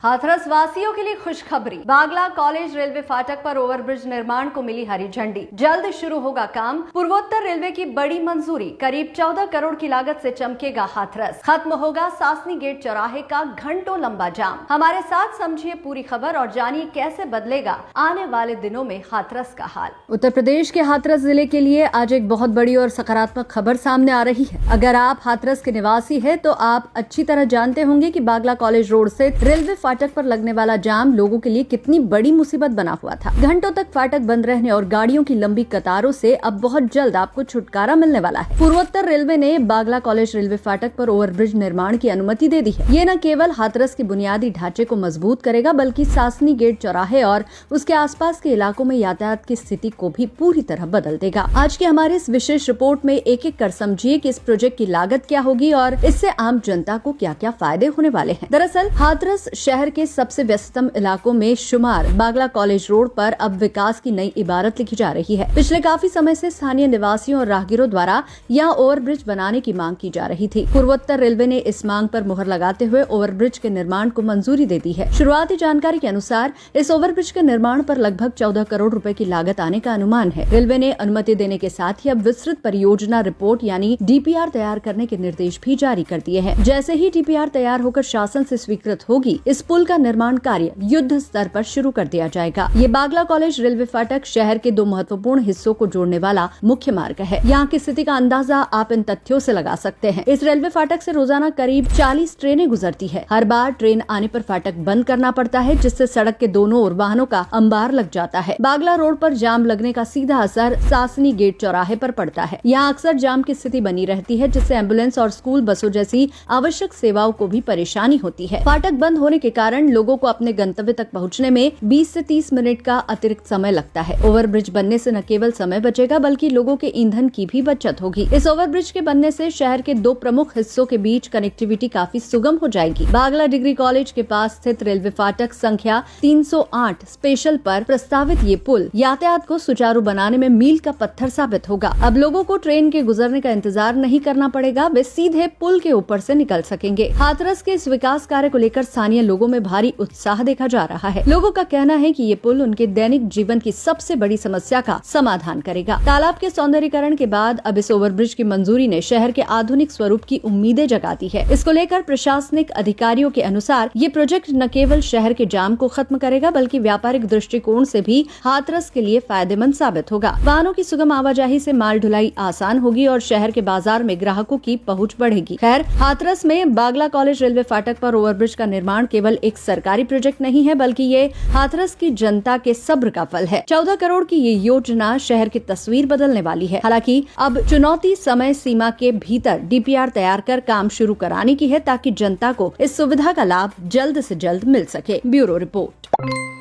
हाथरस वासियों के लिए खुशखबरी। बागला कॉलेज रेलवे फाटक पर ओवरब्रिज निर्माण को मिली हरी झंडी। जल्द शुरू होगा काम। पूर्वोत्तर रेलवे की बड़ी मंजूरी। करीब 14 करोड़ की लागत से चमकेगा हाथरस। खत्म होगा सासनी गेट चौराहे का घंटों लंबा जाम। हमारे साथ समझिए पूरी खबर और जानिए कैसे बदलेगा आने वाले दिनों में हाथरस का हाल। उत्तर प्रदेश के हाथरस जिले के लिए आज एक बहुत बड़ी और सकारात्मक खबर सामने आ रही है। अगर आप हाथरस के निवासी है तो आप अच्छी तरह जानते होंगे कि बागला कॉलेज रोड से रेलवे फाटक पर लगने वाला जाम लोगों के लिए कितनी बड़ी मुसीबत बना हुआ था। घंटों तक फाटक बंद रहने और गाड़ियों की लंबी कतारों से अब बहुत जल्द आपको छुटकारा मिलने वाला है। पूर्वोत्तर रेलवे ने बागला कॉलेज रेलवे फाटक पर ओवरब्रिज निर्माण की अनुमति दे दी है। ये न केवल हाथरस के बुनियादी ढांचे को मजबूत करेगा बल्कि सासनी गेट चौराहे और उसके आसपास के इलाकों में यातायात की स्थिति को भी पूरी तरह बदल देगा। आज की हमारी इस विशेष रिपोर्ट में एक एक कर समझिए कि इस प्रोजेक्ट की लागत क्या होगी और इससे आम जनता को क्या क्या फायदे होने वाले हैं। दरअसल हाथरस शहर के सबसे व्यस्ततम इलाकों में शुमार बागला कॉलेज रोड पर अब विकास की नई इबारत लिखी जा रही है। पिछले काफी समय से स्थानीय निवासियों और राहगीरों द्वारा यहाँ ओवरब्रिज बनाने की मांग की जा रही थी। पूर्वोत्तर रेलवे ने इस मांग पर मुहर लगाते हुए ओवरब्रिज के निर्माण को मंजूरी दे दी है। शुरुआती जानकारी के अनुसार इस ओवरब्रिज के निर्माण पर लगभग 14 करोड़ रुपए की लागत आने का अनुमान है। रेलवे ने अनुमति देने के साथ ही अब विस्तृत परियोजना रिपोर्ट यानी डीपीआर तैयार करने के निर्देश भी जारी कर दिए हैं। जैसे ही डीपीआर तैयार होकर शासन से स्वीकृत होगी, इस पुल का निर्माण कार्य युद्ध स्तर पर शुरू कर दिया जाएगा। ये बागला कॉलेज रेलवे फाटक शहर के दो महत्वपूर्ण हिस्सों को जोड़ने वाला मुख्य मार्ग है। यहाँ की स्थिति का अंदाजा आप इन तथ्यों से लगा सकते हैं। इस रेलवे फाटक से रोजाना करीब 40 ट्रेनें गुजरती है। हर बार ट्रेन आने पर फाटक बंद करना पड़ता है, जिससे सड़क के दोनों ओर वाहनों का अंबार लग जाता है। बागला रोड पर जाम लगने का सीधा असर सासनी गेट चौराहे पर पड़ता है। यहाँ अक्सर जाम की स्थिति बनी रहती है, जिससे एम्बुलेंस और स्कूल बसों जैसी आवश्यक सेवाओं को भी परेशानी होती है। फाटक बंद होने के कारण लोगों को अपने गंतव्य तक पहुंचने में 20 से 30 मिनट का अतिरिक्त समय लगता है। ओवरब्रिज बनने से न केवल समय बचेगा बल्कि लोगों के ईंधन की भी बचत होगी। इस ओवरब्रिज के बनने से शहर के दो प्रमुख हिस्सों के बीच कनेक्टिविटी काफी सुगम हो जाएगी। बागला डिग्री कॉलेज के पास स्थित रेलवे फाटक संख्या 308 स्पेशल पर प्रस्तावित ये पुल यातायात को सुचारू बनाने में मील का पत्थर साबित होगा। अब लोगों को ट्रेन के गुजरने का इंतजार नहीं करना पड़ेगा, वे सीधे पुल के ऊपर से निकल सकेंगे। हाथरस के इस विकास कार्य को लेकर स्थानीय लोगों में भारी उत्साह देखा जा रहा है। लोगों का कहना है कि ये पुल उनके दैनिक जीवन की सबसे बड़ी समस्या का समाधान करेगा। तालाब के सौंदर्यीकरण के बाद अब इस ओवरब्रिज की मंजूरी ने शहर के आधुनिक स्वरूप की उम्मीदें जगाती है। इसको लेकर प्रशासनिक अधिकारियों के अनुसार ये प्रोजेक्ट न केवल शहर के जाम को खत्म करेगा बल्कि व्यापारिक दृष्टिकोण से भी हाथरस के लिए फायदेमंद साबित होगा। वाहनों की सुगम आवाजाही से माल ढुलाई आसान होगी और शहर के बाजार में ग्राहकों की पहुँच बढ़ेगी। खैर, हाथरस में बागला कॉलेज रेलवे फाटक पर ओवरब्रिज का निर्माण केवल एक सरकारी प्रोजेक्ट नहीं है बल्कि ये हाथरस की जनता के सब्र का फल है। 14 करोड़ की ये योजना शहर की तस्वीर बदलने वाली है। हालांकि अब चुनौती समय सीमा के भीतर डीपीआर तैयार कर काम शुरू कराने की है ताकि जनता को इस सुविधा का लाभ जल्द से जल्द मिल सके। Bureau report.